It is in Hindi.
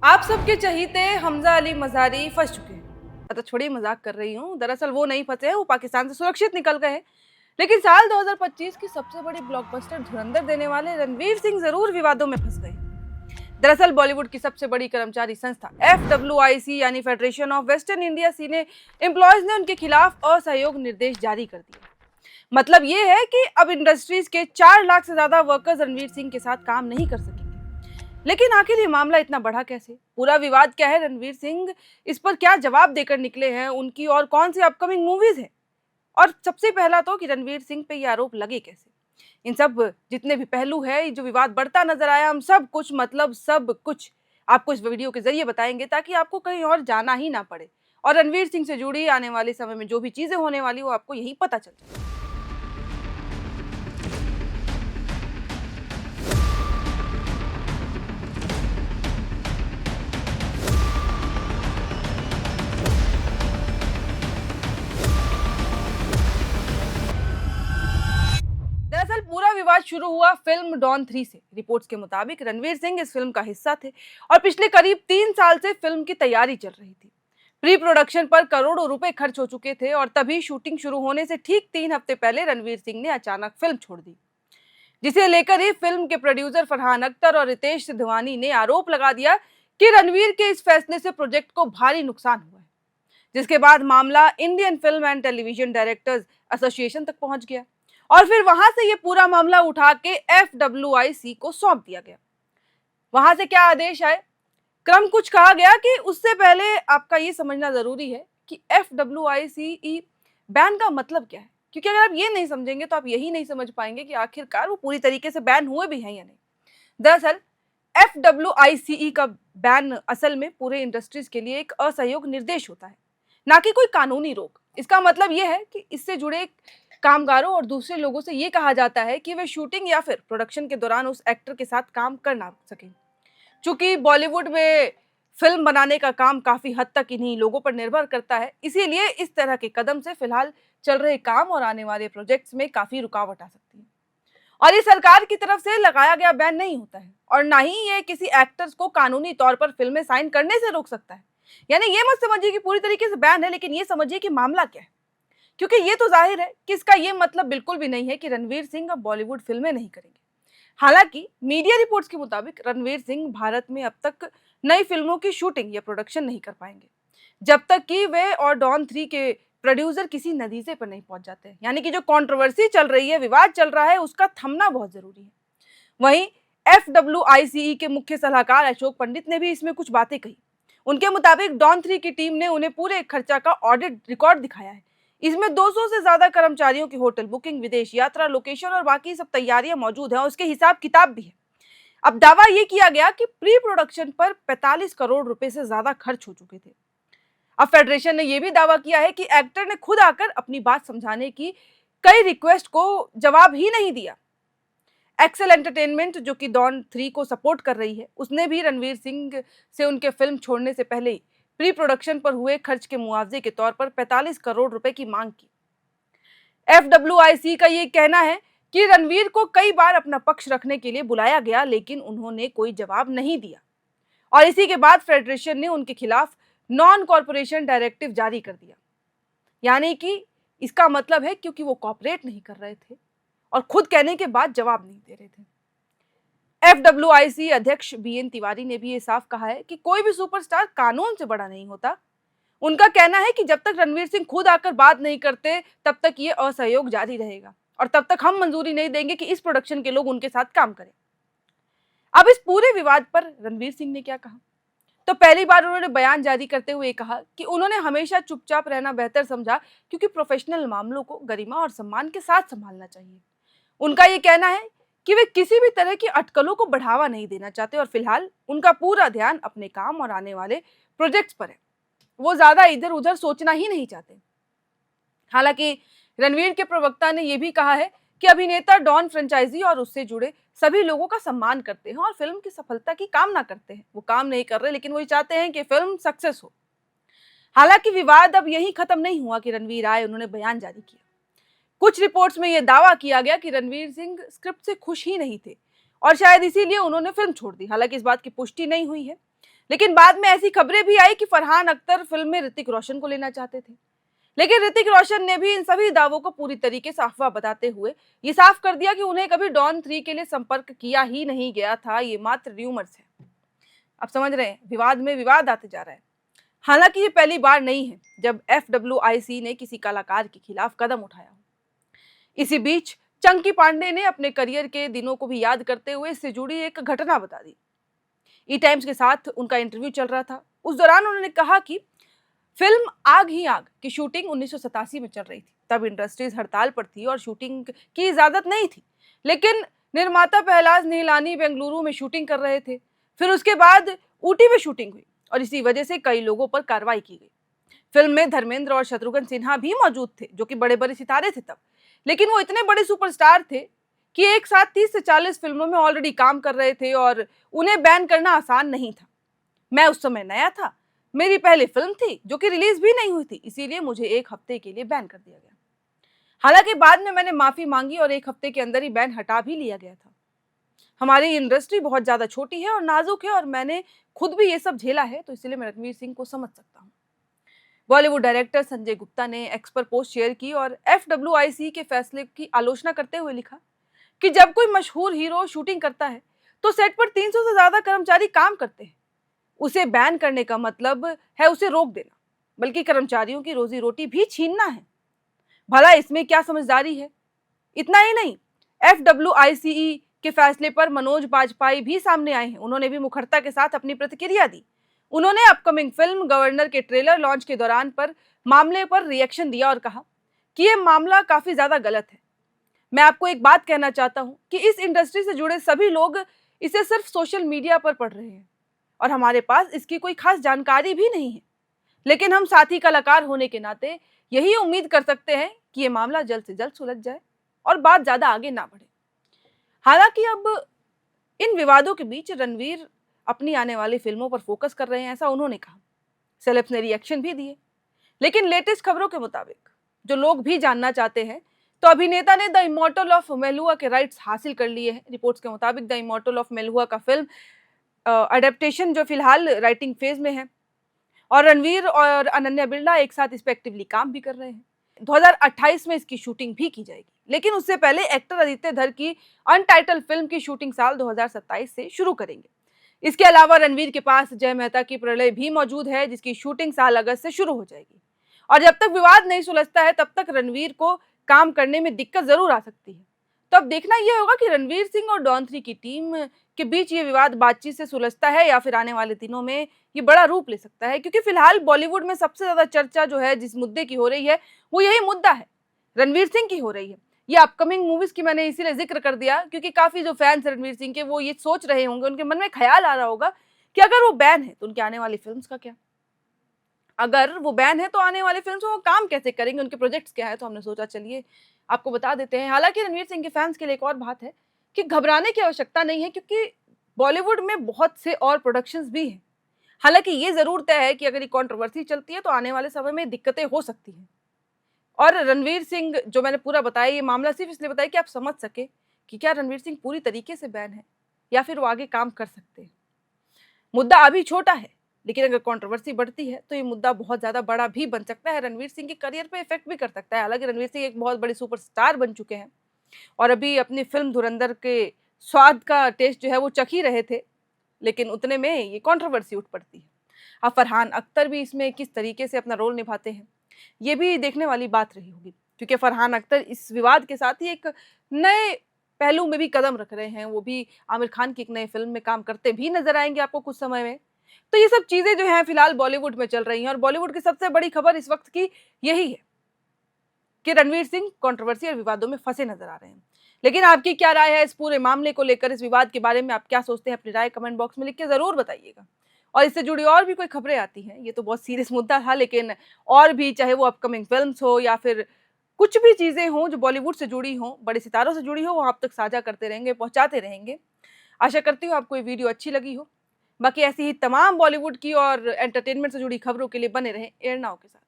आप सबके चहीते हमजा अली मज़ारी फंस चुके हैं। तो छोड़ी मजाक कर रही हूँ। दरअसल वो नहीं फंसे हैं, वो पाकिस्तान से सुरक्षित निकल गए हैं। लेकिन साल 2025 की सबसे बड़ी ब्लॉकबस्टर धुरंधर देने वाले रणवीर सिंह जरूर विवादों में फंस गए। दरअसल बॉलीवुड की सबसे बड़ी कर्मचारी संस्था FWIC यानी फेडरेशन ऑफ वेस्टर्न इंडिया सीने एम्प्लॉयज ने उनके खिलाफ असहयोग निर्देश जारी कर दिए। मतलब ये है कि अब इंडस्ट्रीज के 4 लाख से ज्यादा वर्कर्स रणवीर सिंह के साथ काम नहीं कर सकेंगे। लेकिन आखिर ये मामला इतना बढ़ा कैसे? पूरा विवाद क्या है? रणवीर सिंह इस पर क्या जवाब देकर निकले हैं? उनकी और कौन सी अपकमिंग मूवीज है? और सबसे पहला तो कि रणवीर सिंह पे ये आरोप लगे कैसे? इन सब जितने भी पहलू है, जो विवाद बढ़ता नजर आया, हम सब कुछ सब कुछ आपको इस वीडियो के जरिए बताएंगे, ताकि आपको कहीं और जाना ही ना पड़े और रणवीर सिंह से जुड़ी आने वाले समय में जो भी चीजें होने वाली वो आपको यही पता चल जाए। दरअसल पूरा विवाद शुरू हुआ फिल्म डॉन 3 से। रिपोर्ट्स के मुताबिक रणवीर सिंह इस फिल्म का हिस्सा थे और पिछले करीब 3 साल से फिल्म की तैयारी चल रही थी। प्री प्रोडक्शन पर करोड़ों रुपए खर्च हो चुके थे और तभी शूटिंग शुरू होने से ठीक 3 हफ्ते पहले रणवीर सिंह ने अचानक फिल्म छोड़ दी, जिसे लेकर ही फिल्म के प्रोड्यूसर फरहान अख्तर और रितेश सिद्धवानी ने आरोप लगा दिया कि रणवीर के इस फैसले से प्रोजेक्ट को भारी नुकसान हुआ है। जिसके बाद मामला Indian film and television directors association तक पहुंच गया और फिर वहां से ये पूरा मामला उठा के FWIC को सौंप दिया गया। वहां से क्या आदेश आए, क्रम कुछ कहा गया कि उससे पहले आपका ये समझना जरूरी है कि FWIC बैन का मतलब क्या है, क्योंकि अगर आप ये नहीं समझेंगे तो आप यही नहीं समझ पाएंगे कि आखिरकार वो पूरी तरीके से बैन हुए भी हैं या नहीं। दरअसल FWIC का बैन असल में पूरे इंडस्ट्रीज के लिए एक असहयोग निर्देश होता है, ना कि कोई कानूनी रोक। इसका मतलब यह है कि इससे जुड़े कामगारों और दूसरे लोगों से ये कहा जाता है कि वे शूटिंग या फिर प्रोडक्शन के दौरान उस एक्टर के साथ काम कर ना सकें। चूंकि बॉलीवुड में फिल्म बनाने का काम काफी हद तक इन्हीं लोगों पर निर्भर करता है, इसीलिए इस तरह के कदम से फिलहाल चल रहे काम और आने वाले प्रोजेक्ट्स में काफी रुकावट आ सकती है। और ये सरकार की तरफ से लगाया गया बैन नहीं होता है और ना ही ये किसी एक्टर्स को कानूनी तौर पर फिल्में साइन करने से रोक सकता है। यानी ये मत समझिए कि पूरी तरीके से बैन है, लेकिन ये समझिए कि मामला क्या है। क्योंकि ये तो जाहिर है कि इसका ये मतलब बिल्कुल भी नहीं है कि रणवीर सिंह अब बॉलीवुड फिल्में नहीं करेंगे। हालांकि मीडिया रिपोर्ट्स के मुताबिक रणवीर सिंह भारत में अब तक नई फिल्मों की शूटिंग या प्रोडक्शन नहीं कर पाएंगे, जब तक कि वे और डॉन 3 के प्रोड्यूसर किसी नतीजे पर नहीं पहुंच जाते। यानी कि जो कंट्रोवर्सी चल रही है, विवाद चल रहा है, उसका थमना बहुत जरूरी है। वहीं FWICE के मुख्य सलाहकार अशोक पंडित ने भी इसमें कुछ बातें कही। उनके मुताबिक डॉन 3 की टीम ने उन्हें पूरे खर्चा का ऑडिट रिकॉर्ड दिखाया है। इसमें 200 से ज्यादा कर्मचारियों की होटल बुकिंग, विदेश यात्रा, लोकेशन और बाकी सब तैयारियां मौजूद हैं और उसके हिसाब किताब भी है। अब दावा यह किया गया कि प्री प्रोडक्शन पर 45 करोड़ रुपए से ज्यादा खर्च हो चुके थे। अब फेडरेशन ने यह भी दावा किया है कि एक्टर ने खुद आकर अपनी बात समझाने की कई रिक्वेस्ट को जवाब ही नहीं दिया। एक्सेल एंटरटेनमेंट, जो कि डॉन 3 को सपोर्ट कर रही है, उसने भी रणवीर सिंह से उनके फिल्म छोड़ने से पहले ही प्री प्रोडक्शन पर हुए खर्च के मुआवजे के तौर पर 45 करोड़ रुपए की मांग की। FWIC का ये कहना है कि रणवीर को कई बार अपना पक्ष रखने के लिए बुलाया गया, लेकिन उन्होंने कोई जवाब नहीं दिया और इसी के बाद फेडरेशन ने उनके खिलाफ नॉन कॉर्पोरेशन डायरेक्टिव जारी कर दिया। यानी कि इसका मतलब है क्योंकि वो कॉपरेट नहीं कर रहे थे और खुद कहने के बाद जवाब नहीं दे रहे थे। FWIC अध्यक्ष BN तिवारी ने भी ये साफ कहा है कि कोई भी सुपरस्टार कानून से बड़ा नहीं होता। उनका कहना है कि जब तक रणवीर सिंह खुद आकर बात नहीं करते, तब तक ये असहयोग जारी रहेगा और तब तक हम मंजूरी नहीं देंगे कि इस प्रोडक्शन के लोग उनके साथ काम करें। अब इस पूरे विवाद पर रणवीर सिंह ने क्या कहा? तो पहली बार उन्होंने बयान जारी करते हुए कहा कि उन्होंने हमेशा चुपचाप रहना बेहतर समझा, क्योंकि प्रोफेशनल मामलों को गरिमा और सम्मान के साथ संभालना चाहिए। उनका ये कहना है कि वे किसी भी तरह की अटकलों को बढ़ावा नहीं देना चाहते और फिलहाल उनका पूरा ध्यान अपने काम और आने वाले प्रोजेक्ट्स पर है। वो ज्यादा इधर उधर सोचना ही नहीं चाहते। हालांकि रणवीर के प्रवक्ता ने यह भी कहा है कि अभिनेता डॉन फ्रेंचाइजी और उससे जुड़े सभी लोगों का सम्मान करते हैं और फिल्म की सफलता की कामना करते हैं। वो काम नहीं कर रहे, लेकिन वो चाहते हैं कि फिल्म सक्सेस हो। हालांकि विवाद अब यही खत्म नहीं हुआ कि रणवीर आए, उन्होंने बयान जारी किया। कुछ रिपोर्ट्स में यह दावा किया गया कि रणवीर सिंह स्क्रिप्ट से खुश ही नहीं थे और शायद इसीलिए उन्होंने फिल्म छोड़ दी। हालांकि इस बात की पुष्टि नहीं हुई है। लेकिन बाद में ऐसी खबरें भी आई कि फरहान अख्तर फिल्म में ऋतिक रोशन को लेना चाहते थे। लेकिन ऋतिक रोशन ने भी इन सभी दावों को पूरी तरीके से अफवाह बताते हुए ये साफ कर दिया कि उन्हें कभी डॉन 3 के लिए संपर्क किया ही नहीं गया था, ये मात्र र्यूमर्स है। आप समझ रहे हैं, विवाद में विवाद आते जा रहा है। हालांकि ये पहली बार नहीं है जब FWIC ने किसी कलाकार के खिलाफ कदम उठाया हो। इसी बीच चंकी पांडे ने अपने करियर के दिनों को भी याद करते हुए इससे जुड़ी एक घटना बता दी। ई टाइम्स के साथ उनका इंटरव्यू चल रहा था। उस दौरान उन्होंने कहा कि फिल्म आग ही आग की शूटिंग 1987 में चल रही थी। तब इंडस्ट्रीज हड़ताल पर थी और शूटिंग की इजाजत नहीं थी, लेकिन निर्माता पहलाज नीलानी बेंगलुरु में शूटिंग कर रहे थे। फिर उसके बाद ऊटी में शूटिंग हुई और इसी वजह से कई लोगों पर कार्रवाई की गई। फिल्म में धर्मेंद्र और शत्रुघ्न सिन्हा भी मौजूद थे, जो कि बड़े बड़े सितारे थे तब, लेकिन वो इतने बड़े सुपरस्टार थे कि एक साथ 30 से 40 फिल्मों में ऑलरेडी काम कर रहे थे और उन्हें बैन करना आसान नहीं था। मैं उस समय नया था, मेरी पहली फिल्म थी जो कि रिलीज भी नहीं हुई थी, इसीलिए मुझे 1 हफ्ते के लिए बैन कर दिया गया। हालांकि बाद में मैंने माफी मांगी और 1 हफ्ते के अंदर ही बैन हटा भी लिया गया था। हमारी इंडस्ट्री बहुत ज्यादा छोटी है और नाजुक है और मैंने खुद भी ये सब झेला है, तो इसलिए मैं रणवीर सिंह को समझ सकता हूँ। बॉलीवुड डायरेक्टर संजय गुप्ता ने एक्स पर पोस्ट शेयर की और FWIC के फैसले की आलोचना करते हुए लिखा कि जब कोई मशहूर हीरो शूटिंग करता है तो सेट पर 300 से ज्यादा कर्मचारी काम करते हैं। उसे बैन करने का मतलब है उसे रोक देना, बल्कि कर्मचारियों की रोजी रोटी भी छीनना है। भला इसमें क्या समझदारी है? इतना ही नहीं, FWIC के फैसले पर मनोज बाजपेयी भी सामने आए हैं। उन्होंने भी मुखरता के साथ अपनी प्रतिक्रिया दी। उन्होंने अपकमिंग फिल्म गवर्नर के ट्रेलर लॉन्च के दौरान पर मामले पर रिएक्शन दिया और कहा कि यह मामला काफी ज्यादा गलत है। मैं आपको एक बात कहना चाहता हूं कि इस इंडस्ट्री से जुड़े सभी लोग इसे सिर्फ सोशल मीडिया पर पढ़ रहे हैं और हमारे पास इसकी कोई खास जानकारी भी नहीं है। लेकिन हम साथी कलाकार होने के नाते यही उम्मीद कर सकते हैं कि ये मामला जल्द से जल्द सुलझ जाए और बात ज्यादा आगे ना बढ़े। हालांकि अब इन विवादों के बीच रणवीर अपनी आने वाली फिल्मों पर फोकस कर रहे हैं, ऐसा उन्होंने कहा। सेलेब्स ने रिएक्शन भी दिए, लेकिन लेटेस्ट खबरों के मुताबिक जो लोग भी जानना चाहते हैं, तो अभिनेता ने द इमॉर्टल ऑफ मेलहुआ के राइट्स हासिल कर लिए हैं। रिपोर्ट्स के मुताबिक द इमॉर्टल ऑफ मेलहुआ का फिल्म अडेप्टेशन जो फिलहाल राइटिंग फेज में है और रणवीर और अनन्या बिरला एक साथ इस पे एक्टिवली काम भी कर रहे हैं। 2028 में इसकी शूटिंग भी की जाएगी, लेकिन उससे पहले एक्टर आदित्य धर की अनटाइटल फिल्म की शूटिंग साल 2027 से शुरू करेंगे। इसके अलावा रणवीर के पास जय मेहता की प्रलय भी मौजूद है, जिसकी शूटिंग साल अगस्त से शुरू हो जाएगी। और जब तक विवाद नहीं सुलझता है तब तक रणवीर को काम करने में दिक्कत जरूर आ सकती है। तो अब देखना यह होगा कि रणवीर सिंह और डॉन 3 की टीम के बीच ये विवाद बातचीत से सुलझता है या फिर आने वाले दिनों में ये बड़ा रूप ले सकता है, क्योंकि फिलहाल बॉलीवुड में सबसे ज्यादा चर्चा जो है जिस मुद्दे की हो रही है वो यही मुद्दा है, रणवीर सिंह की हो रही है। ये अपकमिंग मूवीज की मैंने इसीलिए जिक्र कर दिया क्योंकि काफी जो फैंस रणवीर सिंह के वो ये सोच रहे होंगे, उनके मन में ख्याल आ रहा होगा कि अगर वो बैन है तो उनकी आने वाली फिल्म्स का क्या, अगर वो बैन है तो आने वाली फिल्म्स में वो काम कैसे करेंगे, उनके प्रोजेक्ट्स क्या है। तो हमने सोचा चलिए आपको बता देते हैं। हालांकि रणवीर सिंह के फैंस के लिए एक और बात है कि घबराने की आवश्यकता नहीं है, क्योंकि बॉलीवुड में बहुत से और प्रोडक्शंस भी हैं। हालांकि ये जरूर तय है कि अगर ये कंट्रोवर्सी चलती है तो आने वाले समय में दिक्कतें हो सकती हैं। और रणवीर सिंह जो मैंने पूरा बताया, ये मामला सिर्फ इसलिए बताया कि आप समझ सके कि क्या रणवीर सिंह पूरी तरीके से बैन है या फिर वो आगे काम कर सकते हैं। मुद्दा अभी छोटा है, लेकिन अगर कंट्रोवर्सी बढ़ती है तो ये मुद्दा बहुत ज्यादा बड़ा भी बन सकता है, रणवीर सिंह के करियर पे इफेक्ट भी कर सकता है। हालांकि रणवीर सिंह एक बहुत बड़े सुपरस्टार बन चुके हैं और अभी अपनी फिल्म धुरंधर के स्वाद का टेस्ट जो है वो चख ही रहे थे, लेकिन उतने में ये कंट्रोवर्सी उठ पड़ती है। अब फरहान अख्तर भी इसमें किस तरीके से अपना रोल निभाते हैं ये भी देखने वाली बात रही होगी, क्योंकि फरहान अख्तर इस विवाद के साथ ही एक नए पहलू में भी कदम रख रहे हैं। वो भी आमिर खान की एक नई फिल्म में काम करते भी नजर आएंगे आपको कुछ समय में। तो ये सब चीजें जो हैं फिलहाल बॉलीवुड में चल रही हैं और बॉलीवुड की सबसे बड़ी खबर इस वक्त की यही है कि रणवीर सिंह कंट्रोवर्सी और विवादों में फंसे नजर आ रहे हैं। लेकिन आपकी क्या राय है इस पूरे मामले को लेकर, इस विवाद के बारे में आप क्या सोचते हैं? अपनी राय कमेंट बॉक्स में लिख के जरूर बताइएगा। और इससे जुड़ी और भी कोई खबरें आती हैं, ये तो बहुत सीरियस मुद्दा था, लेकिन और भी चाहे वो अपकमिंग फिल्म्स हो या फिर कुछ भी चीजें हों जो बॉलीवुड से जुड़ी हों, बड़े सितारों से जुड़ी हो, वो आप तक साझा करते रहेंगे, पहुंचाते रहेंगे। आशा करती हूँ आपको ये वीडियो अच्छी लगी हो। बाकी ऐसी ही तमाम बॉलीवुड की और एंटरटेनमेंट से जुड़ी खबरों के लिए बने रहें एयर नाउ के साथ।